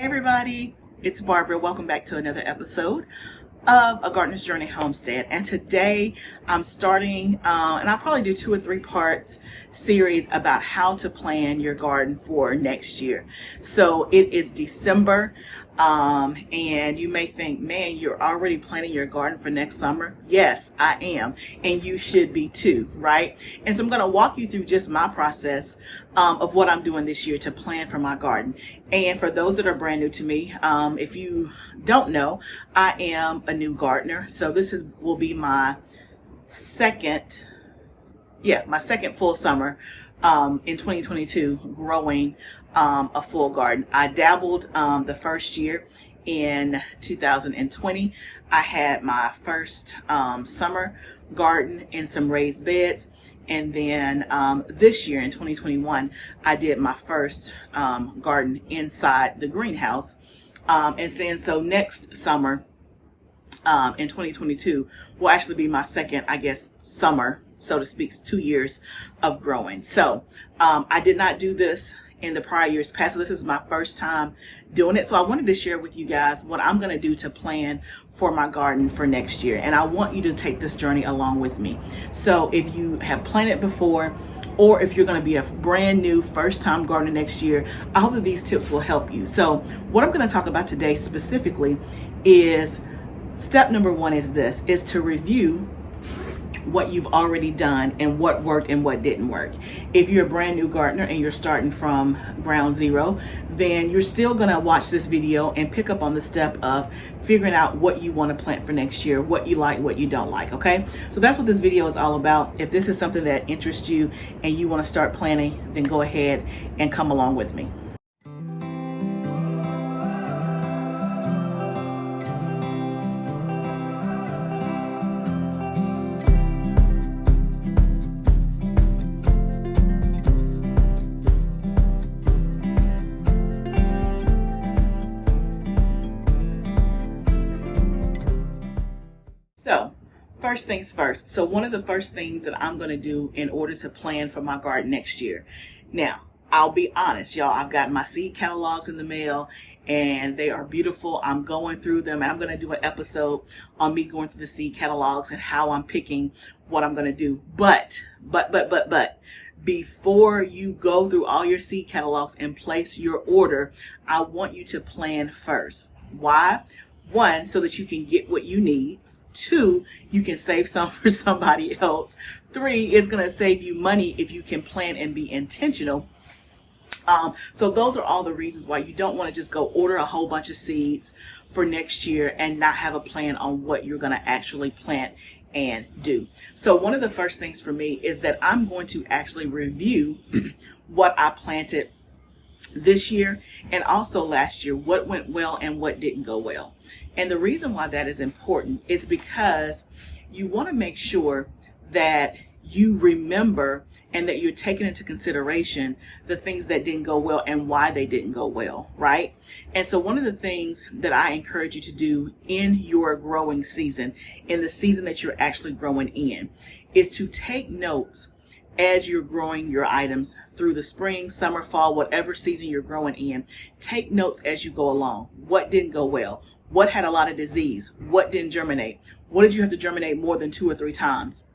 Everybody, it's Barbara. Welcome back to another episode of A Gardener's Journey Homestead. And today I'm starting, and I'll probably do 2 or 3 parts series about how to plan your garden for next year. So it is December, and you may think, man, you're already planning your garden for next summer. Yes, I am, and you should be too, right? And so I'm going to walk you through just my process of what I'm doing this year to plan for my garden. And for those that are brand new to me, if you don't know, I am a new gardener. So this will be my second full summer in 2022 growing a full garden. I dabbled the first year in 2020. I had my first summer garden in some raised beds. And then this year in 2021, I did my first garden inside the greenhouse. And then so next summer in 2022 will actually be my second, summer, so to speak, 2 years of growing. So I did not do this in the prior years past. So this is my first time doing it. So I wanted to share with you guys what I'm going to do to plan for my garden for next year. And I want you to take this journey along with me. So if you have planted before, or if you're going to be a brand new first time gardener next year, I hope that these tips will help you. So what I'm going to talk about today specifically is step number 1 is to review what you've already done and what worked and what didn't work. If you're a brand new gardener and you're starting from ground zero, then you're still going to watch this video and pick up on the step of figuring out what you want to plant for next year, what you like, what you don't like. Okay, so that's what this video is all about. If this is something that interests you and you want to start planning, then go ahead and come along with me. So first things first. So one of the first things that I'm going to do in order to plan for my garden next year. Now, I'll be honest, y'all, I've got my seed catalogs in the mail and they are beautiful. I'm going through them, and I'm going to do an episode on me going through the seed catalogs and how I'm picking what I'm going to do. But before you go through all your seed catalogs and place your order, I want you to plan first. Why? 1, so that you can get what you need. 2, you can save some for somebody else. 3, it's going to save you money if you can plan and be intentional. So those are all the reasons why you don't want to just go order a whole bunch of seeds for next year and not have a plan on what you're going to actually plant and do. So one of the first things for me is that I'm going to actually review what I planted this year and also last year, what went well and what didn't go well. And the reason why that is important is because you want to make sure that you remember and that you're taking into consideration the things that didn't go well and why they didn't go well, right? And so one of the things that I encourage you to do in your growing season, in the season that you're actually growing in, is to take notes as you're growing your items through the spring, summer, fall, whatever season you're growing in. Take notes as you go along. What didn't go well? What had a lot of disease? What didn't germinate? What did you have to germinate more than 2 or 3 times?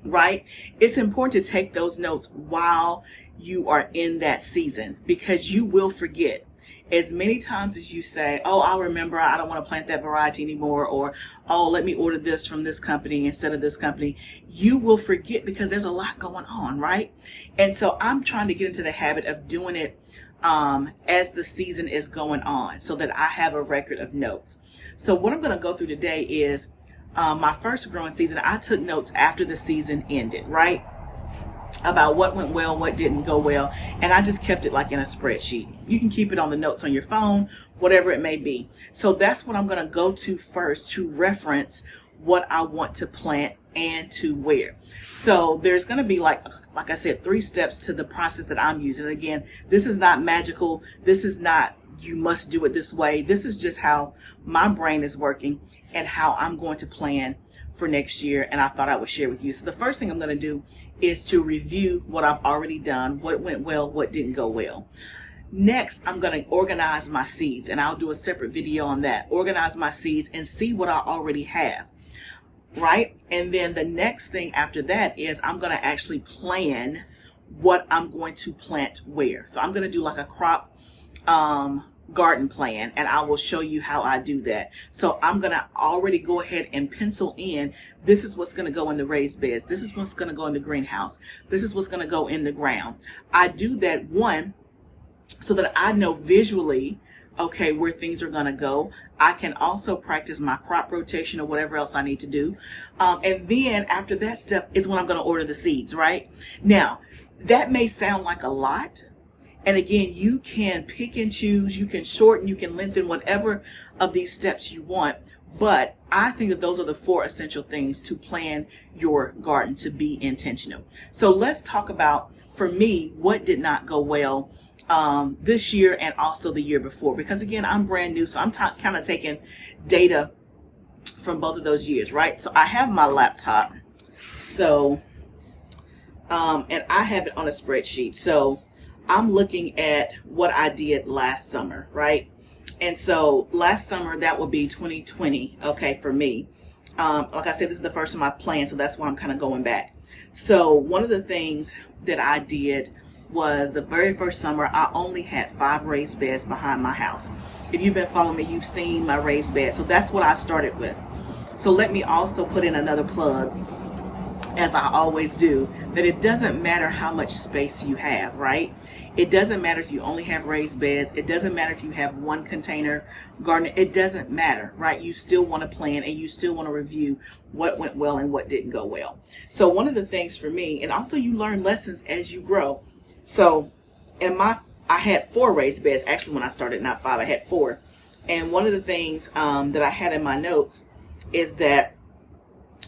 Right? It's important to take those notes while you are in that season, because you will forget. As many times as you say, oh, I'll remember, I don't want to plant that variety anymore, or, oh, let me order this from this company instead of this company, you will forget because there's a lot going on, right? And so I'm trying to get into the habit of doing it as the season is going on so that I have a record of notes. So what I'm going to go through today is my first growing season. I took notes after the season ended, right? About what went well, what didn't go well. And I just kept it like in a spreadsheet. You can keep it on the notes on your phone, whatever it may be. So that's what I'm going to go to first to reference what I want to plant and to where. So there's going to be like I said, 3 steps to the process that I'm using. Again, this is not magical. This is not you must do it this way. This is just how my brain is working and how I'm going to plan for next year, and I thought I would share with you. So the first thing I'm going to do is to review what I've already done, what went well, what didn't go well. Next, I'm going to organize my seeds, and I'll do a separate video on that. Organize my seeds and see what I already have, right? And then the next thing after that is I'm going to actually plan what I'm going to plant where. So I'm going to do like a crop garden plan, and I will show you how I do that. So I'm going to already go ahead and pencil in, this is what's going to go in the raised beds. This is what's going to go in the greenhouse. This is what's going to go in the ground. I do that, one, so that I know visually, okay, where things are going to go. I can also practice my crop rotation or whatever else I need to do. And then after that step is when I'm going to order the seeds, right? Now, that may sound like a lot. And again, you can pick and choose, you can shorten, you can lengthen whatever of these steps you want. But I think that those are the 4 essential things to plan your garden, to be intentional. So let's talk about, for me, what did not go well this year and also the year before, because again, I'm brand new, so I'm kind of taking data from both of those years, right? So I have my laptop, so and I have it on a spreadsheet, so I'm looking at what I did last summer, right? And so last summer, that would be 2020, okay, for me. Like I said, this is the first time I've planned, so that's why I'm kind of going back. So one of the things that I did was the very first summer, I only had 5 raised beds behind my house. If you've been following me, you've seen my raised bed. So that's what I started with. So let me also put in another plug, as I always do, that it doesn't matter how much space you have, right? It doesn't matter if you only have raised beds. It doesn't matter if you have 1 container garden. It doesn't matter, right? You still want to plan, and you still want to review what went well and what didn't go well. So one of the things for me, and also you learn lessons as you grow. So I had 4 raised beds. Actually, when I started, not 5, I had 4. And one of the things that I had in my notes is that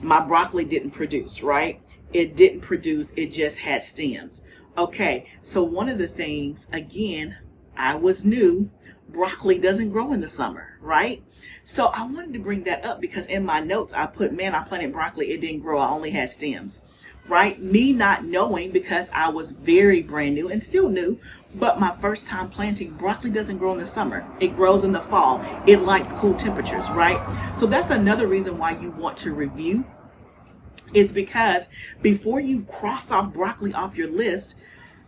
my broccoli didn't produce, right? It didn't produce, it just had stems. Okay, so one of the things, again, I was new, broccoli doesn't grow in the summer, right? So I wanted to bring that up because in my notes I put, man, I planted broccoli, it didn't grow, I only had stems, right? Me not knowing, because I was very brand new and still new, but my first time planting, broccoli doesn't grow in the summer. It grows in the fall. It likes cool temperatures, right? So that's another reason why you want to review, is because before you cross off broccoli off your list,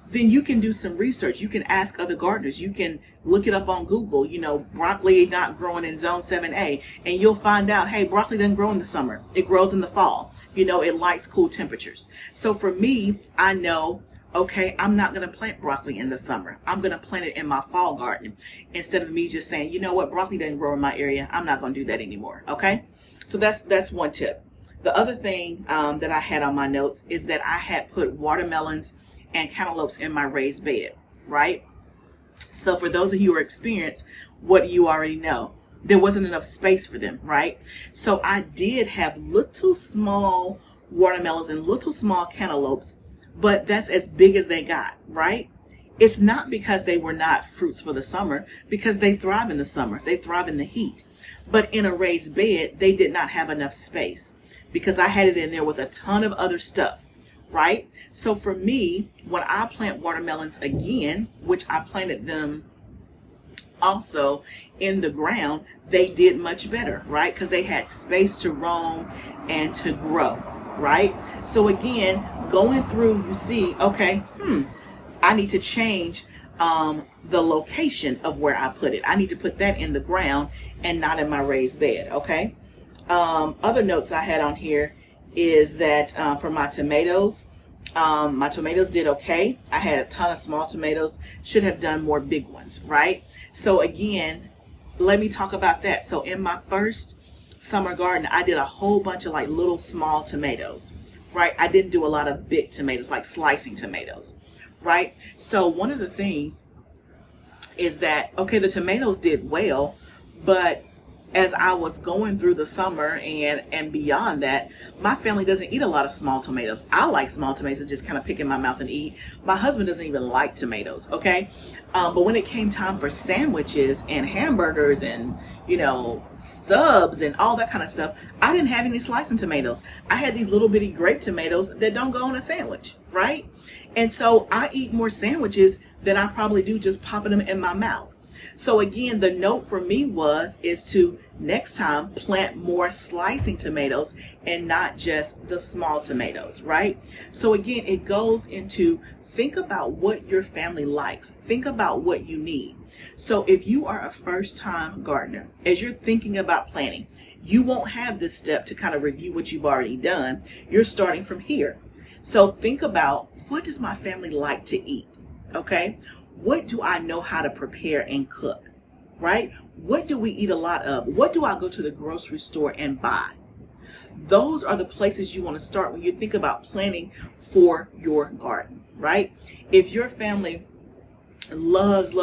then you can do some research. You can ask other gardeners. You can look it up on Google, you know, broccoli not growing in zone 7A, and you'll find out, hey, broccoli doesn't grow in the summer. It grows in the fall. You know, it likes cool temperatures. So for me, I know, okay, I'm not going to plant broccoli in the summer. I'm going to plant it in my fall garden, instead of me just saying, you know what, broccoli doesn't grow in my area. I'm not going to do that anymore. Okay. So that's one tip. The other thing that I had on my notes is that I had put watermelons and cantaloupes in my raised bed, right? So for those of you who are experienced, what do you already know? There wasn't enough space for them, right? So I did have little small watermelons and little small cantaloupes, but that's as big as they got, right? It's not because they were not fruits for the summer, because they thrive in the summer. They thrive in the heat. But in a raised bed, they did not have enough space because I had it in there with a ton of other stuff, right? So for me, when I plant watermelons again, which I planted them also in the ground, they did much better, right? Because they had space to roam and to grow, right? So again, going through, you see, okay, I need to change the location of where I put it. I need to put that in the ground and not in my raised bed, okay? Other notes I had on here is that for my tomatoes did okay. I had a ton of small tomatoes, should have done more big ones, right? So again, let me talk about that. So in my first summer garden, I did a whole bunch of like little small tomatoes, right? I didn't do a lot of big tomatoes, like slicing tomatoes, right? So one of the things is that, okay, the tomatoes did well, but as I was going through the summer and beyond that, my family doesn't eat a lot of small tomatoes. I like small tomatoes to just kind of pick in my mouth and eat. My husband doesn't even like tomatoes, okay? But when it came time for sandwiches and hamburgers and, subs and all that kind of stuff, I didn't have any slicing tomatoes. I had these little bitty grape tomatoes that don't go on a sandwich, right? And so I eat more sandwiches than I probably do just popping them in my mouth. So again, the note for me is to next time plant more slicing tomatoes and not just the small tomatoes, right? So again, it goes into think about what your family likes. Think about what you need. So if you are a first-time gardener, as you're thinking about planting, you won't have this step to kind of review what you've already done. You're starting from here. So think about, what does my family like to eat? Okay? What do I know how to prepare and cook, right? What do we eat a lot of? What do I go to the grocery store and buy? Those are the places you want to start when you think about planning for your garden, right? If your family loves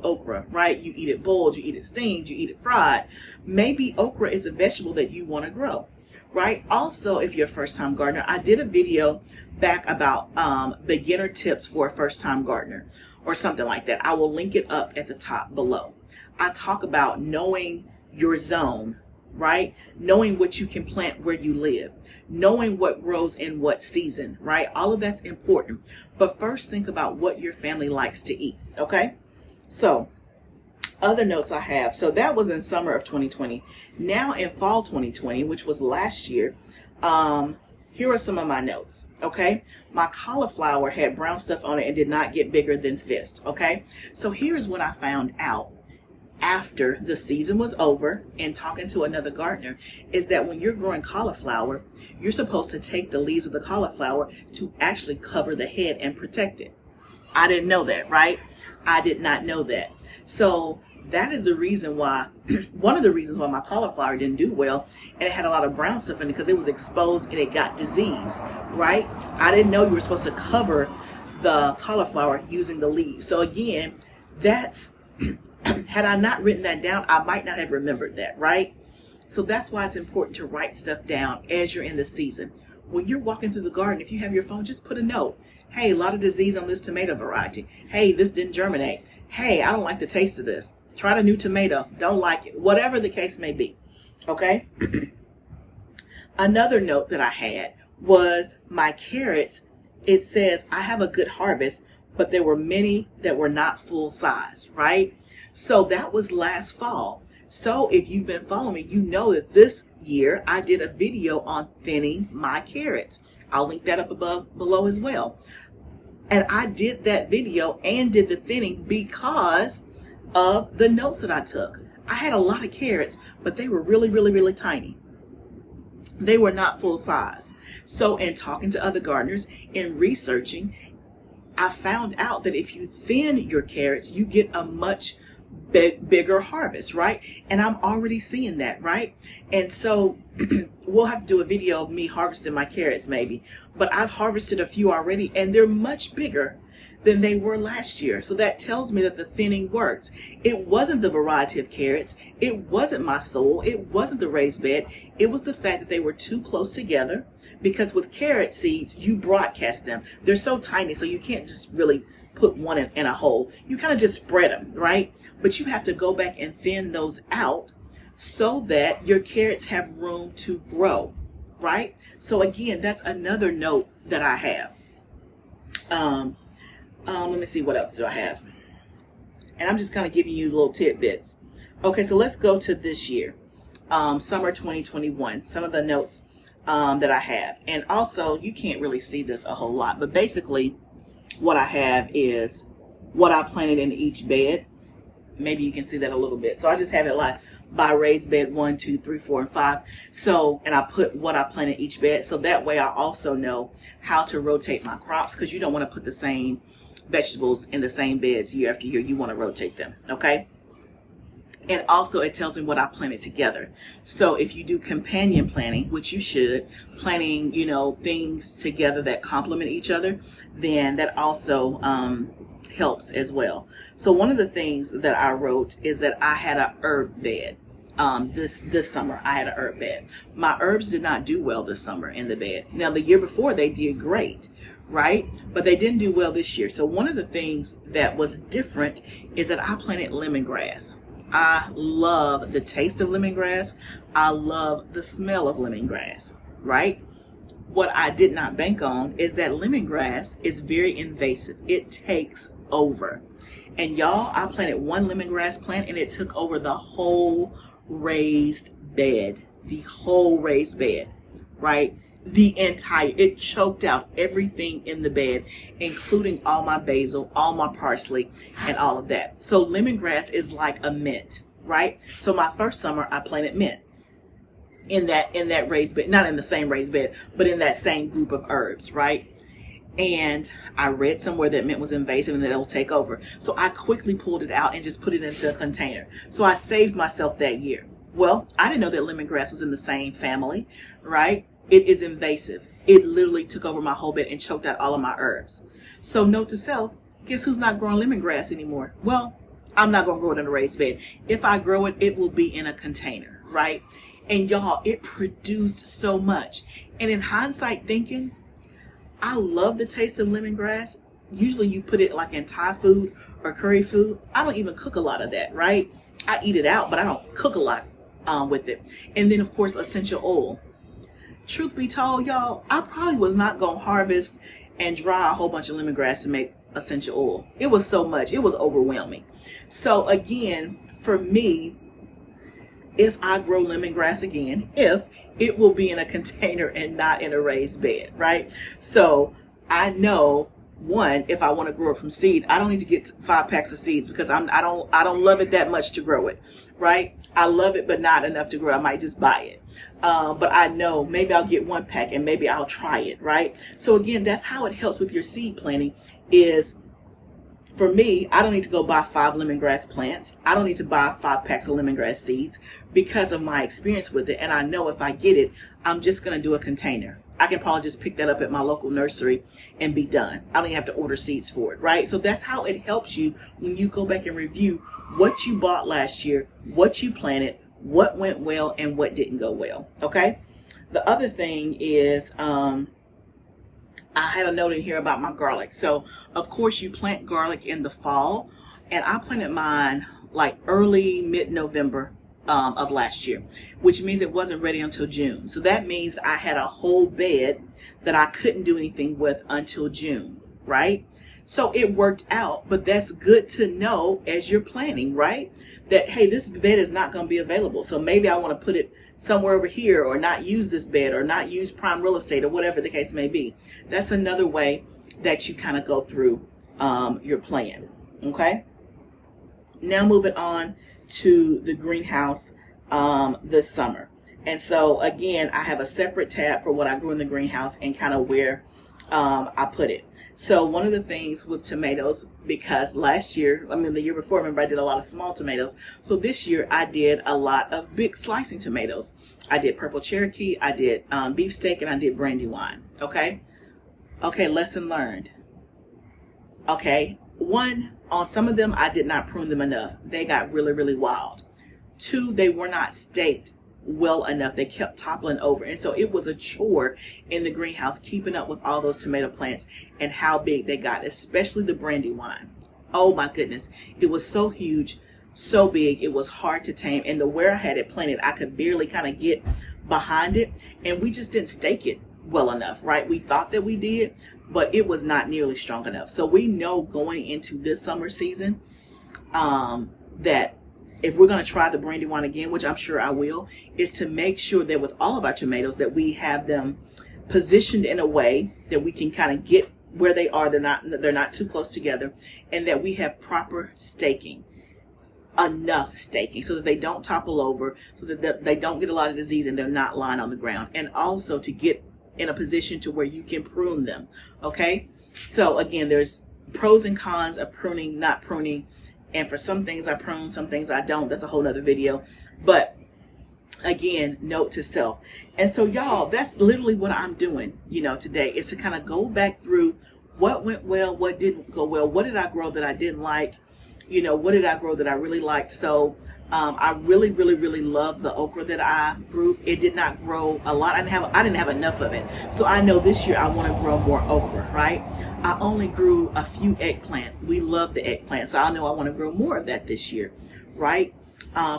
okra, right? You eat it boiled, you eat it steamed, you eat it fried. Maybe okra is a vegetable that you want to grow, right? Also, if you're a first-time gardener, I did a video back about beginner tips for a first-time gardener, or something like that. I will link it up at the top below. I talk about knowing your zone, right? Knowing what you can plant where you live, knowing what grows in what season, right? All of that's important. But first, think about what your family likes to eat, okay? So, other notes I have. So that was in summer of 2020. Now in fall 2020, which was last year, here are some of my notes, okay? My cauliflower had brown stuff on it and did not get bigger than fist, okay? So here's what I found out after the season was over and talking to another gardener, is that when you're growing cauliflower, you're supposed to take the leaves of the cauliflower to actually cover the head and protect it. I didn't know that, right? I did not know that. So that is the reason why, one of the reasons why my cauliflower didn't do well, and it had a lot of brown stuff in it because it was exposed and it got disease, right? I didn't know you were supposed to cover the cauliflower using the leaves. So again, that's, had I not written that down, I might not have remembered that, right? So that's why it's important to write stuff down as you're in the season. When you're walking through the garden, if you have your phone, just put a note. Hey, a lot of disease on this tomato variety. Hey, this didn't germinate. Hey, I don't like the taste of this. Tried a new tomato, don't like it. Whatever the case may be, okay? Another note that I had was my carrots. It says, I have a good harvest, but there were many that were not full size, right? So that was last fall. So if you've been following me, you know that this year I did a video on thinning my carrots. I'll link that up below as well. And I did that video and did the thinning because of the notes that I took. I had a lot of carrots, but they were really, really, really tiny. They were not full size. So in talking to other gardeners, in researching, I found out that if you thin your carrots, you get a much bigger harvest, right? And I'm already seeing that, right? And so we'll have to do a video of me harvesting my carrots maybe, but I've harvested a few already and they're much bigger than they were last year. So that tells me that the thinning works. It wasn't the variety of carrots. It wasn't my soil. It wasn't the raised bed. It was the fact that they were too close together, because with carrot seeds, you broadcast them. They're so tiny, so you can't just really put one in a hole. You kind of just spread them, right? But you have to go back and thin those out so that your carrots have room to grow, right? So again, that's another note that I have. Let me see, what else do I have? And I'm just kind of giving you little tidbits. Okay, so let's go to this year, summer 2021, some of the notes that I have. And also, you can't really see this a whole lot, but basically what I have is what I planted in each bed. Maybe you can see that a little bit. So I just have it like by raised bed 1, 2, 3, 4, and 5. So, and I put what I planted each bed. So that way I also know how to rotate my crops, because you don't want to put the same vegetables in the same beds year after year. You want to rotate them, okay? And also it tells me what I planted together. So if you do companion planting, which you should, planting, things together that complement each other, then that also helps as well. So one of the things that I wrote is that I had a herb bed. this summer I had an herb bed. My herbs did not do well this summer in the bed. Now the year before they did great, right? But they didn't do well this year. So one of the things that was different is that I planted lemongrass. I love the taste of lemongrass. I love the smell of lemongrass, right? What I did not bank on is that lemongrass is very invasive. It takes over. And y'all, I planted one lemongrass plant and it took over the whole raised bed. The whole raised bed, right? It choked out everything in the bed, including all my basil, all my parsley, and all of that. So lemongrass is like a mint, right? So my first summer I planted mint in that raised bed, not in the same raised bed, but in that same group of herbs, right? And I read somewhere that mint was invasive and that it will take over. So I quickly pulled it out and just put it into a container. So I saved myself that year. Well, I didn't know that lemongrass was in the same family, right? It is invasive. It literally took over my whole bed and choked out all of my herbs. So note to self, guess who's not growing lemongrass anymore? Well, I'm not going to grow it in a raised bed. If I grow it, it will be in a container, right? And y'all, it produced so much. And in hindsight thinking, I love the taste of lemongrass. Usually you put it like in Thai food or curry food. I don't even cook a lot of that, right? I eat it out, but I don't cook a lot with it. And then of course, essential oil. Truth be told, y'all, I probably was not going to harvest and dry a whole bunch of lemongrass to make essential oil. It was so much. It was overwhelming. So again, for me, if I grow lemongrass again, it will be in a container and not in a raised bed, right? So I know, one, if I want to grow it from seed, I don't need to get 5 packs of seeds because I don't love it that much to grow it, right? I love it, but not enough to grow it. I might just buy it. But I know maybe I'll get 1 pack and maybe I'll try it, right? So again, that's how it helps with your seed planting is, for me, I don't need to go buy 5 lemongrass plants. I don't need to buy 5 packs of lemongrass seeds because of my experience with it. And I know if I get it, I'm just going to do a container. I can probably just pick that up at my local nursery and be done. I don't even have to order seeds for it, right? So that's how it helps you when you go back and review what you bought last year, what you planted, what went well, and what didn't go well, okay? The other thing is, I had a note in here about my garlic. So, of course, you plant garlic in the fall, and I planted mine like early mid-November of last year, which means it wasn't ready until June. So that means I had a whole bed that I couldn't do anything with until June, right? So it worked out, but that's good to know as you're planning, right? That, hey, this bed is not going to be available. So maybe I want to put it somewhere over here or not use this bed or not use prime real estate or whatever the case may be. That's another way that you kind of go through your plan. Okay. Now moving on to the greenhouse this summer. And so again, I have a separate tab for what I grew in the greenhouse and kind of where I put it. So one of the things with tomatoes, because last year, the year before, remember I did a lot of small tomatoes. So this year I did a lot of big slicing tomatoes. I did purple Cherokee, I did beefsteak, and I did Brandywine. Okay. Okay. Lesson learned. Okay. 1, on some of them, I did not prune them enough. They got really, really wild. 2, they were not staked well enough. They kept toppling over. And so it was a chore in the greenhouse keeping up with all those tomato plants and how big they got, especially the Brandywine. Oh my goodness. It was so huge, so big. It was hard to tame. And the where I had it planted, I could barely kind of get behind it. And we just didn't stake it well enough, right? We thought that we did, but it was not nearly strong enough. So we know going into this summer season that if we're going to try the Brandywine again, which I'm sure I will, is to make sure that with all of our tomatoes that we have them positioned in a way that we can kind of get where they are. They're not too close together, and that we have proper staking, enough staking so that they don't topple over, so that they don't get a lot of disease and they're not lying on the ground, and also to get in a position to where you can prune them. Okay. So again, there's pros and cons of pruning, not pruning. And for some things I prune, some things I don't. That's a whole nother video. But again, note to self. And so y'all, that's literally what I'm doing, today, is to kind of go back through what went well, what didn't go well, what did I grow that I didn't like, what did I grow that I really liked. So I really, really, really love the okra that I grew. It did not grow a lot. I didn't have enough of it. So I know this year I want to grow more okra, right? I only grew a few eggplant. We love the eggplant. So I know I want to grow more of that this year, right?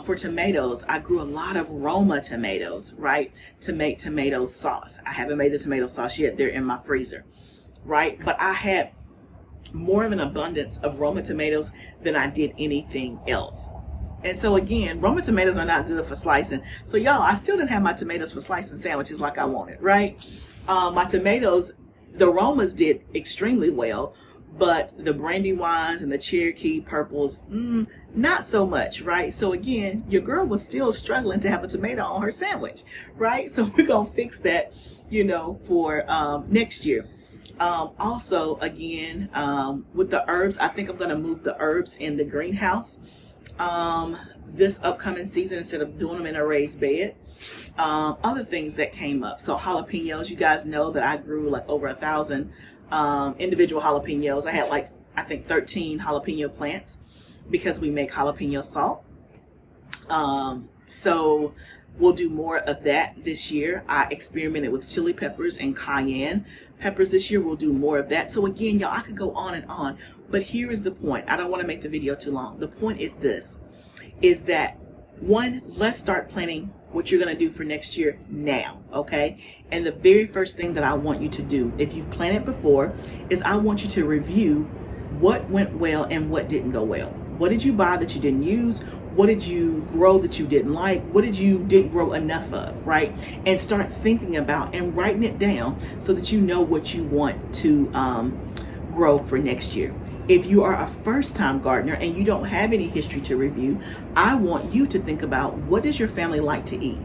For tomatoes, I grew a lot of Roma tomatoes, right? To make tomato sauce. I haven't made the tomato sauce yet. They're in my freezer, right? But I had more of an abundance of Roma tomatoes than I did anything else. And so again, Roma tomatoes are not good for slicing. So y'all, I still didn't have my tomatoes for slicing sandwiches like I wanted, right? My tomatoes, the Romas did extremely well, but the Brandywines and the Cherokee purples, not so much, right? So again, your girl was still struggling to have a tomato on her sandwich, right? So we're gonna fix that, for next year. Also, again, with the herbs, I think I'm gonna move the herbs in the greenhouse this upcoming season instead of doing them in a raised bed. Other things that came up. So jalapenos, you guys know that I grew like over 1,000 individual jalapenos. I had I think 13 jalapeno plants because we make jalapeno salt. So we'll do more of that this year. I experimented with chili peppers and cayenne peppers this year. We'll do more of that. So again, y'all, I could go on and on, but here is the point. I don't want to make the video too long. The point is this, is that one, let's start planning what you're going to do for next year now, okay? And the very first thing that I want you to do, if you've planned it before, is I want you to review what went well and what didn't go well. What did you buy that you didn't use? What did you grow that you didn't like? What did you didn't grow enough of, right? And start thinking about and writing it down so that you know what you want to grow for next year. If you are a first-time gardener and you don't have any history to review, I want you to think about, what does your family like to eat?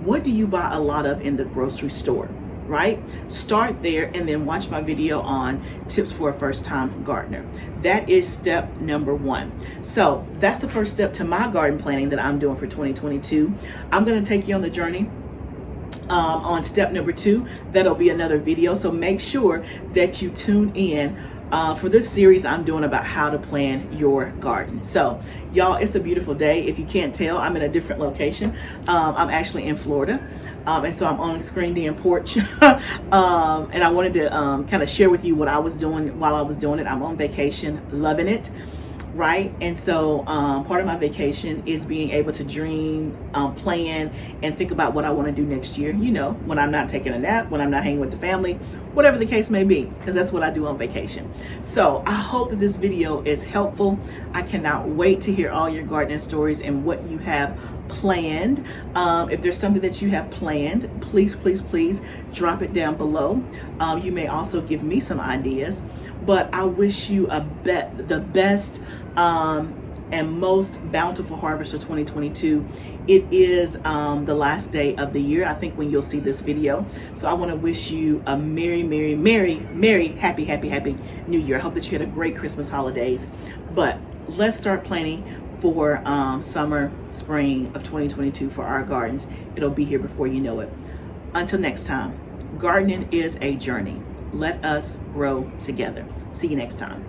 What do you buy a lot of in the grocery store, right? Start there and then watch my video on tips for a first-time gardener. That is step number one. So that's the first step to my garden planning that I'm doing for 2022. I'm going to take you on the journey on step number 2. That'll be another video. So make sure that you tune in for this series I'm doing about how to plan your garden. So y'all, it's a beautiful day. If you can't tell, I'm in a different location. I'm actually in Florida. And so I'm on a screened in porch. And I wanted to kind of share with you what I was doing while I was doing it. I'm on vacation, loving it. Right? And so part of my vacation is being able to dream, plan, and think about what I want to do next year, when I'm not taking a nap, when I'm not hanging with the family, whatever the case may be, because that's what I do on vacation. So I hope that this video is helpful. I cannot wait to hear all your gardening stories and what you have planned. If there's something that you have planned, please, please, please drop it down below. You may also give me some ideas, but I wish you the best and most bountiful harvest of 2022. It is the last day of the year, I think, when you'll see this video. So I want to wish you a merry, merry, merry, merry, happy, happy, happy New Year. I hope that you had a great Christmas holidays. But let's start planning for summer, spring of 2022 for our gardens. It'll be here before you know it. Until next time, gardening is a journey. Let us grow together. See you next time.